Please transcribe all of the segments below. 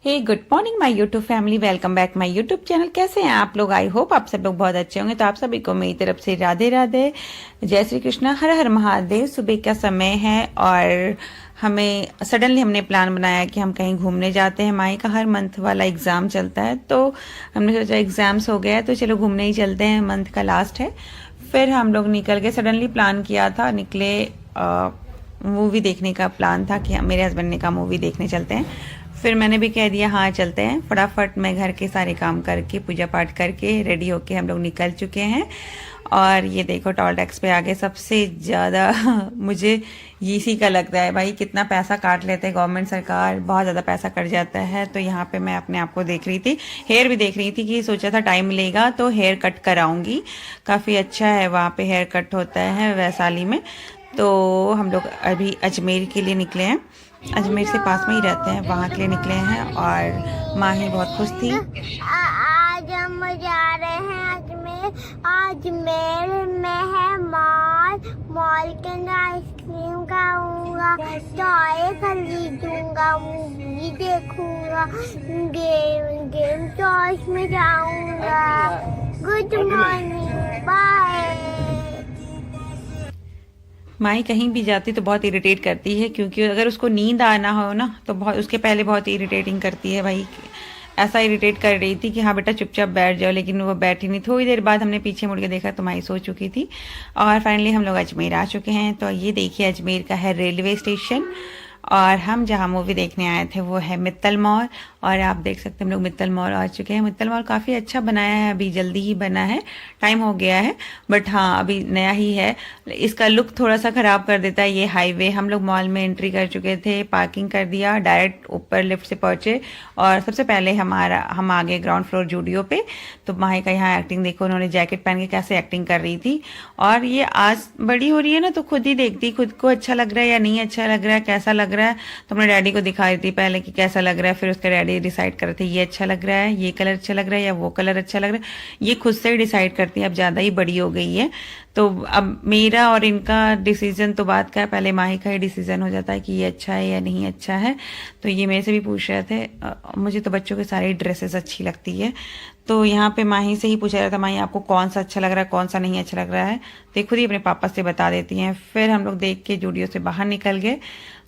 Hey good morning my YouTube family, welcome back my YouTube channel. कैसे हैं आप लोग? आई होप आप सब लोग बहुत अच्छे होंगे। तो आप सभी को मेरी तरफ से राधे राधे, जय श्री कृष्णा, हर हर महादेव। सुबह का समय है और हमें सडनली हमने प्लान बनाया कि हम कहीं घूमने जाते हैं। माई का हर मंथ वाला एग्ज़ाम चलता है, तो हमने सोचा एग्ज़ाम्स हो गया है तो चलो घूमने ही चलते हैं, मंथ का लास्ट है। फिर हम लोग निकल गए, सडनली प्लान किया था, निकले। मूवी देखने का प्लान था कि मेरे हस्बैंड ने कहा मूवी देखने चलते हैं। फिर मैंने भी कह दिया हाँ चलते हैं। फटाफट मैं घर के सारे काम करके, पूजा पाठ करके रेडी होके हम लोग निकल चुके हैं। और ये देखो टोल टैक्स पे आगे सबसे ज़्यादा मुझे इसी का लगता है भाई, कितना पैसा काट लेते हैं गवर्नमेंट सरकार, बहुत ज़्यादा पैसा कट जाता है। तो यहाँ पे मैं अपने आप को देख रही थी, हेयर भी देख रही थी कि सोचा था टाइम मिलेगा तो हेयर कट कराऊंगी। काफ़ी अच्छा है वहाँ पे हेयर कट होता है वैशाली में। तो हम लोग अभी अजमेर के लिए निकले हैं, अजमेर से पास में ही रहते हैं, वहाँ के लिए निकले हैं। और माँ ही बहुत खुश थी। आज हम जा रहे हैं अजमेर। अजमेर में है मॉल, मॉल के अंदर आइसक्रीम खाऊंगा, टॉय खरीदूंगा, मूवी देखूंगा, गेम चॉइस में जाऊंगा। Good morning, bye. माही कहीं भी जाती तो बहुत इरिटेट करती है, क्योंकि अगर उसको नींद आना हो ना तो बहुत उसके पहले बहुत इरिटेटिंग करती है भाई। ऐसा इरिटेट कर रही थी कि हाँ बेटा चुपचाप बैठ जाओ, लेकिन वो बैठी नहीं। थोड़ी देर बाद हमने पीछे मुड़ के देखा तो माही सो चुकी थी। और फाइनली हम लोग अजमेर आ चुके हैं। तो ये देखिए अजमेर का है रेलवे स्टेशन, और हम जहाँ मूवी देखने आए थे वो है मित्तल मॉल। और आप देख सकते हैं हम लोग मित्तल मॉल आ चुके हैं। मित्तल मॉल काफ़ी अच्छा बनाया है, अभी जल्दी ही बना है, टाइम हो गया है, बट हाँ अभी नया ही है। इसका लुक थोड़ा सा ख़राब कर देता है ये हाईवे। हम लोग मॉल में एंट्री कर चुके थे, पार्किंग कर दिया, डायरेक्ट ऊपर लिफ्ट से पहुँचे। और सबसे पहले हम आ गए ग्राउंड फ्लोर जूडियो पे। तो माही का यहाँ एक्टिंग देखो, उन्होंने जैकेट पहन के कैसे एक्टिंग कर रही थी। और ये आज बड़ी हो रही है ना, तो खुद ही देखती खुद को अच्छा लग रहा है या नहीं अच्छा लग रहा है, कैसा लग रहा है। तो अपने डैडी को दिखा रही थी पहले कि कैसा लग रहा है, फिर उसके डैडी डिसाइड कर रहे थे ये अच्छा लग रहा है, ये कलर अच्छा लग रहा है या वो कलर अच्छा लग रहा है। ये खुद से ही डिसाइड करती है, अब ज़्यादा ही बड़ी हो गई है। तो अब मेरा और इनका डिसीजन तो बात का है, पहले माही का ही डिसीजन हो जाता है कि ये अच्छा है या नहीं अच्छा है। तो ये मेरे से भी पूछ रहे थे। मुझे तो बच्चों के सारी ड्रेसेस अच्छी लगती है। तो यहाँ पे माही से ही पूछा रहा था, माही आपको कौन सा अच्छा लग रहा है, कौन सा नहीं अच्छा लग रहा है। तो ये खुद ही अपने पापा से बता देती हैं। फिर हम लोग देख के जूडियो से बाहर निकल गए।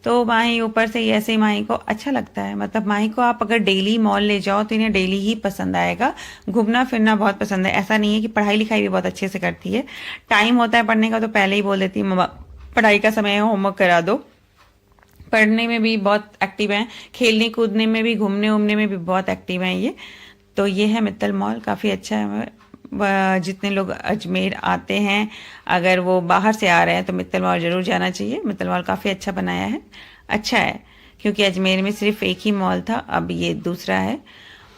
तो माही ऊपर से ऐसे ही माही को अच्छा लगता है, मतलब माही को आप अगर डेली मॉल ले जाओ तो इन्हें डेली ही पसंद आएगा। घूमना फिरना बहुत पसंद है। ऐसा नहीं है कि पढ़ाई लिखाई भी बहुत अच्छे से करती है। टाइम होता है पढ़ने का तो पहले ही बोल देती है मम्मा पढ़ाई का समय है, होमवर्क करा दो। पढ़ने में भी बहुत एक्टिव हैं, खेलने कूदने में भी, घूमने उमने में भी बहुत एक्टिव हैं ये। तो ये है मित्तल मॉल, काफ़ी अच्छा है। जितने लोग अजमेर आते हैं, अगर वो बाहर से आ रहे हैं तो मित्तल मॉल ज़रूर जाना चाहिए। मित्तल मॉल काफ़ी अच्छा बनाया है, अच्छा है, क्योंकि अजमेर में सिर्फ एक ही मॉल था, अब ये दूसरा है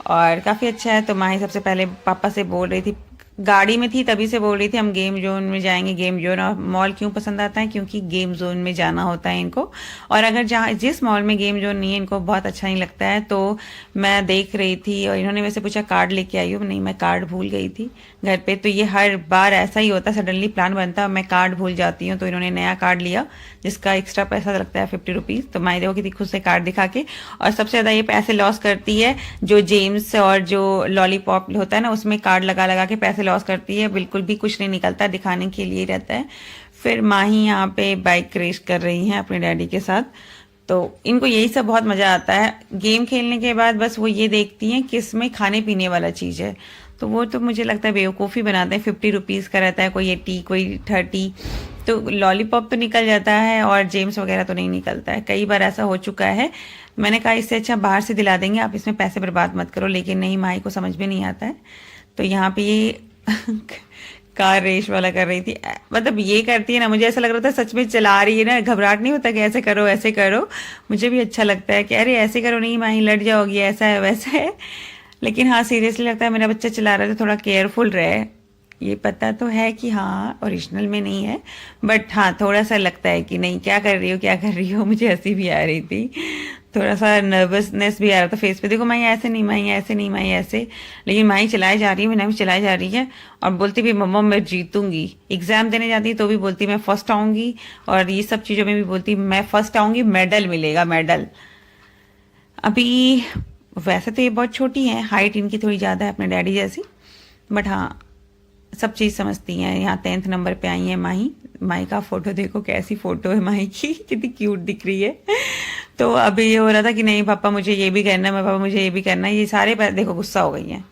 और काफ़ी अच्छा है। तो माही सबसे पहले पापा से बोल रही थी, गाड़ी में थी तभी से बोल रही थी हम गेम जोन में जाएंगे, गेम जोन। और मॉल क्यों पसंद आता है, क्योंकि गेम जोन में जाना होता है इनको। और अगर जहाँ जिस मॉल में गेम जोन नहीं है इनको बहुत अच्छा नहीं लगता है। तो मैं देख रही थी और इन्होंने वैसे पूछा कार्ड लेके आई हो, नहीं मैं कार्ड भूल गई थी घर पे। तो ये हर बार ऐसा ही होता है, सडनली प्लान बनता है मैं कार्ड भूल जाती हूँ। तो इन्होंने नया कार्ड लिया जिसका एक्स्ट्रा पैसा लगता है 50 रुपीज़। तो मैं देखो कि खुद से कार्ड दिखा के, और सबसे ज़्यादा ये पैसे लॉस करती है जो जेम्स और जो लॉलीपॉप होता है ना, उसमें कार्ड लगा लगा के पैसे लॉस करती है, बिल्कुल भी कुछ नहीं निकलता, दिखाने के लिए रहता है। फिर माही यहाँ पे बाइक रेस कर रही हैं अपने डैडी के साथ। तो इनको यही सब बहुत मज़ा आता है। गेम खेलने के बाद बस वो ये देखती हैं कि इसमें खाने पीने वाला चीज़ है, तो वो तो मुझे लगता है बेवकूफ़ी बनाते हैं। 50 रुपीज़ का रहता है, कोई 80 कोई 30। तो लॉलीपॉप तो निकल जाता है और जेम्स वगैरह तो नहीं निकलता है, कई बार ऐसा हो चुका है। मैंने कहा इससे अच्छा बाहर से दिला देंगे, आप इसमें पैसे बर्बाद मत करो, लेकिन नहीं, माही को समझ में नहीं आता है। तो यहाँ पे ये कार रेस वाला कर रही थी, मतलब ये करती है ना, मुझे ऐसा लग रहा था सच में चला रही है ना, घबराहट नहीं होता कि ऐसे करो ऐसे करो। मुझे भी अच्छा लगता है कि अरे ऐसे करो, नहीं माही लड़ जाओगी, ऐसा है वैसा है। लेकिन हाँ सीरियसली लगता है मेरा बच्चा चला रहा है तो थोड़ा केयरफुल रहे। ये पता तो है कि हाँ ओरिजिनल में नहीं है, बट हाँ थोड़ा सा लगता है कि नहीं क्या कर रही हो क्या कर रही हो। मुझे हंसी भी आ रही थी, थोड़ा सा नर्वसनेस भी आ रहा था फेस पे। देखो माही ऐसे नहीं, माही ऐसे नहीं, माही ऐसे। लेकिन माही चलाई जा रही है, मैंने भी चलाई जा रही है और बोलती भी मम्मा मैं जीतूंगी। एग्जाम देने जाती है तो भी बोलती मैं फर्स्ट आऊंगी, और ये सब चीज़ों में भी बोलती मैं फर्स्ट आऊंगी, मेडल मिलेगा मेडल। अभी वैसे तो ये बहुत छोटी हैं, हाइट इनकी थोड़ी ज़्यादा है अपने डैडी जैसी, बट हाँ सब चीज़ समझती हैं। यहाँ 10th नंबर पे आई है माही। माही का फ़ोटो देखो, कैसी फ़ोटो है माही की, कितनी क्यूट दिख रही है। तो अभी ये हो रहा था कि नहीं पापा मुझे ये भी करना है, पापा मुझे ये भी करना है। ये सारे देखो गुस्सा हो गई हैं,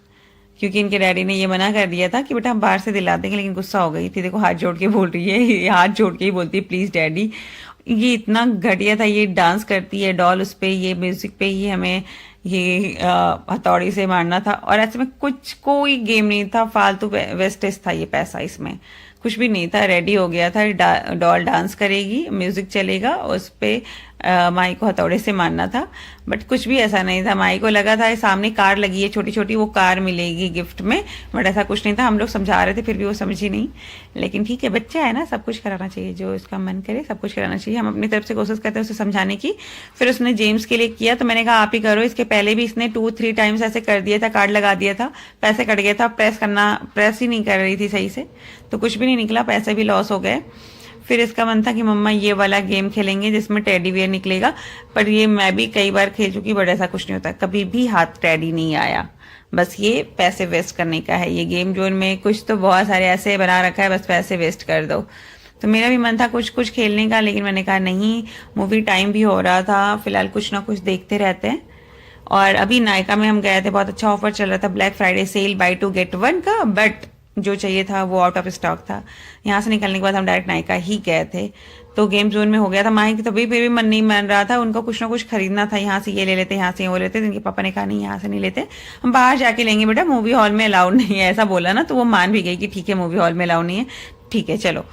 क्योंकि इनके डैडी ने ये मना कर दिया था कि बेटा हम बाहर से दिला देंगे, लेकिन गुस्सा हो गई थी। देखो हाथ जोड़ के बोल रही है, ये हाथ जोड़ के ही बोलती है प्लीज़ डैडी। ये इतना घटिया था, ये डांस करती है डॉल उस पे, ये म्यूजिक पे ही हमें ये हथौड़ी से मारना था। और ऐसे में कुछ कोई गेम नहीं था, फालतू वेस्टेज था ये पैसा, इसमें कुछ भी नहीं था। रेडी हो गया था, डॉल डांस करेगी, म्यूजिक चलेगा, उस पे माई को हथौड़े से मारना था, बट कुछ भी ऐसा नहीं था। माई को लगा था सामने कार लगी है छोटी छोटी, वो कार मिलेगी गिफ्ट में, बट ऐसा कुछ नहीं था। हम लोग समझा रहे थे फिर भी वो समझी नहीं, लेकिन ठीक है बच्चा है ना, सब कुछ कराना चाहिए, जो इसका मन करे सब कुछ कराना चाहिए। हम अपनी तरफ से कोशिश करते हैं उसे समझाने की। फिर उसने जेम्स के लिए किया, तो मैंने कहा आप ही करो, इसके पहले भी इसने 2-3 टाइम्स ऐसे कर दिया था, कार्ड लगा दिया था, पैसे कट गया था, प्रेस ही नहीं कर रही थी सही से, तो कुछ भी नहीं निकला, पैसे भी लॉस हो गए। फिर इसका मन था कि मम्मा ये वाला गेम खेलेंगे जिसमें टेडी बियर निकलेगा, पर ये मैं भी कई बार खेल चुकी, बट ऐसा कुछ नहीं होता, कभी भी हाथ टेडी नहीं आया। बस ये पैसे वेस्ट करने का है ये गेम, जो इनमें कुछ तो बहुत सारे ऐसे बना रखा है, बस पैसे वेस्ट कर दो। तो मेरा भी मन था कुछ कुछ खेलने का, लेकिन मैंने कहा नहीं, मूवी टाइम भी हो रहा था, फिलहाल कुछ ना कुछ देखते रहते हैं। और अभी नायका में हम गए थे, बहुत अच्छा ऑफर चल रहा था, black Friday sale, buy 2 get 1 का, बट जो चाहिए था वो आउट ऑफ स्टॉक था। यहाँ से निकलने के बाद हम डायरेक्ट नायका ही गए थे, तो गेम जोन में हो गया था। माही की तो फिर भी मन नहीं मान रहा था, उनको कुछ ना कुछ खरीदना था, यहाँ से ये ले लेते, यहाँ से वो लेते। इनके पापा ने कहा नहीं यहाँ से नहीं लेते, हम बाहर जाके लेंगे बेटा, मूवी हॉल में अलाउड नहीं है, ऐसा बोला ना, तो वो मान भी गई कि ठीक है मूवी हॉल में अलाउड नहीं है, ठीक है चलो।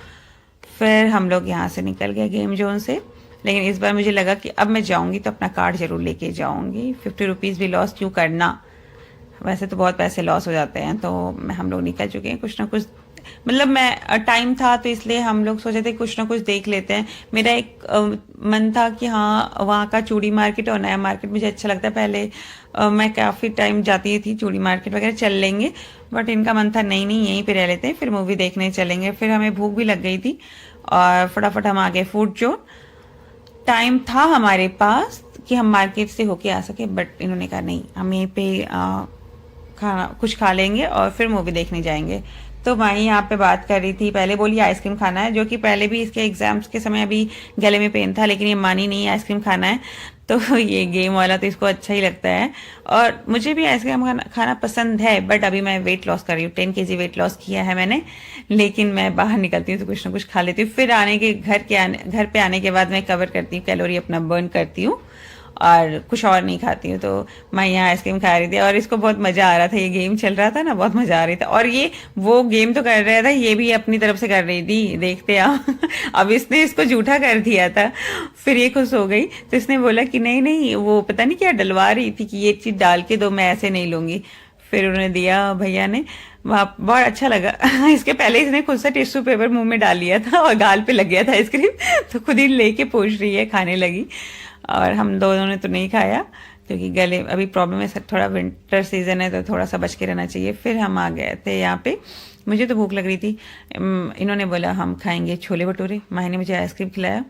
फिर हम लोग यहाँ से निकल गए गेम जोन से, लेकिन इस बार मुझे लगा कि अब मैं जाऊँगी तो अपना कार्ड जरूर लेके जाऊँगी, 50 रुपीज़ भी लॉस क्यों करना, वैसे तो बहुत पैसे लॉस हो जाते हैं। तो हम लोग निकल चुके हैं, कुछ ना कुछ, मतलब मैं टाइम था तो इसलिए हम लोग सोचे थे कुछ ना कुछ देख लेते हैं। मेरा एक मन था कि हाँ वहाँ का चूड़ी मार्केट और नया मार्केट मुझे अच्छा लगता है, पहले मैं काफ़ी टाइम जाती थी चूड़ी मार्केट वगैरह, चल लेंगे, बट इनका मन था नहीं नहीं यहीं पे रह लेते हैं, फिर मूवी देखने चलेंगे। फिर हमें भूख भी लग गई थी और फटाफट हम आ गए फूड जोन। टाइम था हमारे पास कि हम मार्केट से होके आ सके, बट इन्होंने कहा नहीं हम यहीं पे खाना कुछ खा लेंगे और फिर मूवी देखने जाएंगे। तो माही यहाँ पे बात कर रही थी, पहले बोली आइसक्रीम खाना है, जो कि पहले भी इसके एग्जाम्स के समय अभी गले में पेन था, लेकिन ये मानी नहीं आइसक्रीम खाना है। तो ये गेम वाला तो इसको अच्छा ही लगता है, और मुझे भी आइसक्रीम खाना पसंद है, बट अभी मैं वेट लॉस कर रही हूँ, 10 kg वेट लॉस किया है मैंने, लेकिन मैं बाहर निकलती हूँ तो कुछ ना कुछ खा लेती हूँ। फिर घर पे आने के बाद मैं कवर करती हूँ, कैलोरी अपना बर्न करती हूँ और कुछ और नहीं खाती हूँ। तो मैं यहाँ आइसक्रीम खा रही थी और इसको बहुत मज़ा आ रहा था, ये गेम चल रहा था ना, बहुत मज़ा आ रही था। और ये वो गेम तो कर रहा था, ये भी अपनी तरफ से कर रही थी, देखते आओ। अब इसने इसको झूठा कर दिया था, फिर ये खुश हो गई, तो इसने बोला कि नहीं नहीं, वो पता नहीं क्या डलवा रही थी कि ये चीज़ डाल के दो, मैं ऐसे नहीं लूँगी। फिर उन्होंने दिया भैया ने, वहाँ बहुत अच्छा लगा। इसके पहले इसने खुद से टिश्यू पेपर मुंह में डाल लिया था और गाल पे लग गया था आइसक्रीम, तो खुद ही लेके पूछ रही है, खाने लगी। और हम दोनों ने तो नहीं खाया, क्योंकि गले अभी प्रॉब्लम है, थोड़ा विंटर सीजन है तो थोड़ा सा बच के रहना चाहिए। फिर हम आ गए थे यहाँ पे, मुझे तो भूख लग रही थी, इन्होंने बोला हम खाएंगे छोले भटूरे, माही ने मुझे आइसक्रीम खिलाया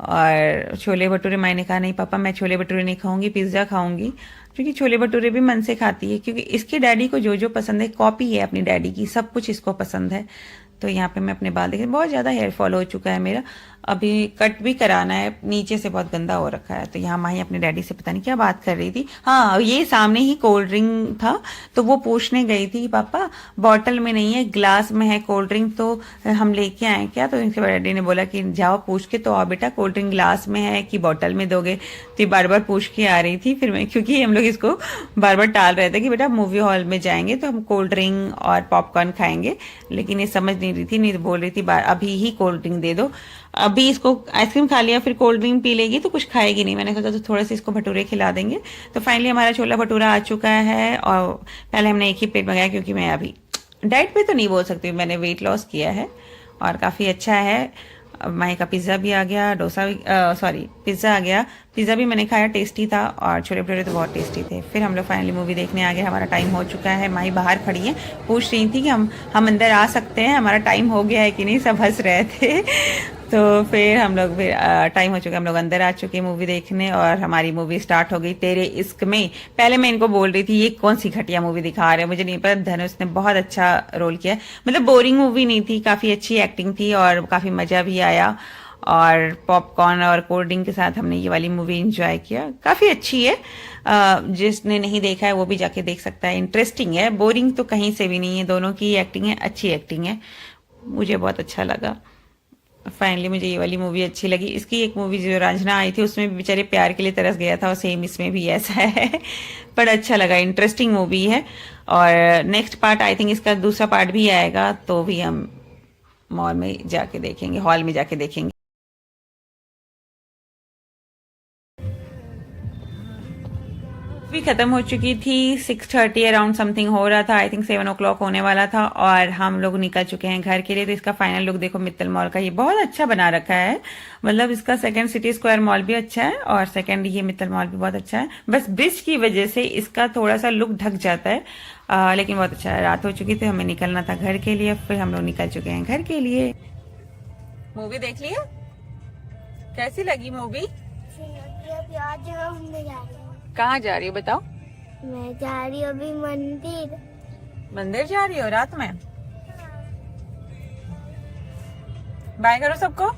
और छोले भटूरे। माही ने कहा नहीं पापा मैं छोले भटूरे नहीं खाऊंगी, पिज्ज़ा खाऊंगी, क्योंकि छोले भटूरे भी मन से खाती है, क्योंकि इसके डैडी को जो जो पसंद है, कॉपी है अपनी डैडी की, सब कुछ इसको पसंद है। तो यहाँ पे मैं अपने बाल देख, बहुत ज़्यादा हेयर फॉल हो चुका है मेरा, अभी कट भी कराना है, नीचे से बहुत गंदा हो रखा है। तो यहाँ माही अपने डैडी से पता नहीं क्या बात कर रही थी, हाँ ये सामने ही कोल्ड ड्रिंक था, तो वो पूछने गई थी पापा बॉटल में नहीं है ग्लास में है कोल्ड ड्रिंक, तो हम लेके आए क्या। तो इनके डैडी ने बोला कि जाओ पूछ के तो आओ बेटा, कोल्ड ड्रिंक ग्लास में है कि बॉटल में दोगे। तो ये बार बार पूछ के आ रही थी। फिर मैं, क्योंकि हम लोग इसको बार बार टाल रहे थे कि बेटा मूवी हॉल में जाएंगे तो हम कोल्ड ड्रिंक और पॉपकॉर्न खाएंगे, लेकिन ये समझ नहीं रही थी, नहीं तो बोल रही थी अभी ही कोल्ड ड्रिंक दे दो। अभी इसको आइसक्रीम खा लिया फिर कोल्ड ड्रिंक पी लेगी तो कुछ खाएगी नहीं। मैंने सोचा तो थोड़े से इसको भटूरे खिला देंगे। तो फाइनली हमारा छोला भटूरा आ चुका है, और पहले हमने एक ही प्लेट मंगाया, क्योंकि मैं अभी डाइट पे तो नहीं बोल सकती, मैंने वेट लॉस किया है और काफ़ी अच्छा है। माही का पिज़्ज़ा भी आ गया, डोसा भी, पिज़्ज़ा आ गया, पिज़्ज़ा भी मैंने खाया, टेस्टी था, और छोले भटूरे तो बहुत टेस्टी थे। फिर हम लोग फाइनली मूवी देखने आ गए, हमारा टाइम हो चुका है। माही बाहर खड़ी है, पूछ रही थी कि हम अंदर आ सकते हैं, हमारा टाइम हो गया है कि नहीं, सब हंस रहे थे। तो फिर हम लोग फिर टाइम हो चुका, हम लोग अंदर आ चुके मूवी देखने और हमारी मूवी स्टार्ट हो गई तेरे इश्क में। पहले मैं इनको बोल रही थी ये कौन सी घटिया मूवी दिखा रहे हैं, मुझे नहीं पता। धनुष ने बहुत अच्छा रोल किया, मतलब बोरिंग मूवी नहीं थी, काफी अच्छी एक्टिंग थी और काफी मजा भी आया। और पॉपकॉर्न और कोल्ड ड्रिंक के साथ हमने ये वाली मूवी एंजॉय किया, काफी अच्छी है। जिसने नहीं देखा है वो भी जाके देख सकता है, इंटरेस्टिंग है, बोरिंग तो कहीं से भी नहीं है। दोनों की एक्टिंग है, अच्छी एक्टिंग है, मुझे बहुत अच्छा लगा। फाइनली मुझे ये वाली मूवी अच्छी लगी। इसकी एक मूवी जो रांझना आई थी उसमें भी बेचारे प्यार के लिए तरस गया था, और सेम इसमें भी ऐसा है। पर अच्छा लगा, इंटरेस्टिंग मूवी है। और नेक्स्ट पार्ट आई थिंक इसका दूसरा पार्ट भी आएगा, तो भी हम मॉल में जाके देखेंगे, हॉल में जाके देखेंगे। भी खत्म हो चुकी थी, 6:30 अराउंड समथिंग हो रहा था, आई थिंक 7 o'clock होने वाला था, और हम लोग निकल चुके हैं घर के लिए। तो इसका फाइनल लुक देखो मित्तल मॉल का, ये बहुत अच्छा बना रखा है। मतलब इसका सेकंड सिटी स्क्वायर मॉल भी अच्छा है और सेकंड ये मित्तल मॉल भी बहुत अच्छा है। बस ब्रिज की वजह से इसका थोड़ा सा लुक ढक जाता है, लेकिन बहुत अच्छा है। रात हो चुकी थी, हमें निकलना था घर के लिए, फिर हम लोग निकल चुके हैं घर के लिए। मूवी देख लिया, कैसी लगी मूवी? कहाँ जा रही हो बताओ? मैं जा रही हूँ अभी मंदिर। मंदिर जा रही हो रात में? बाय करो सबको।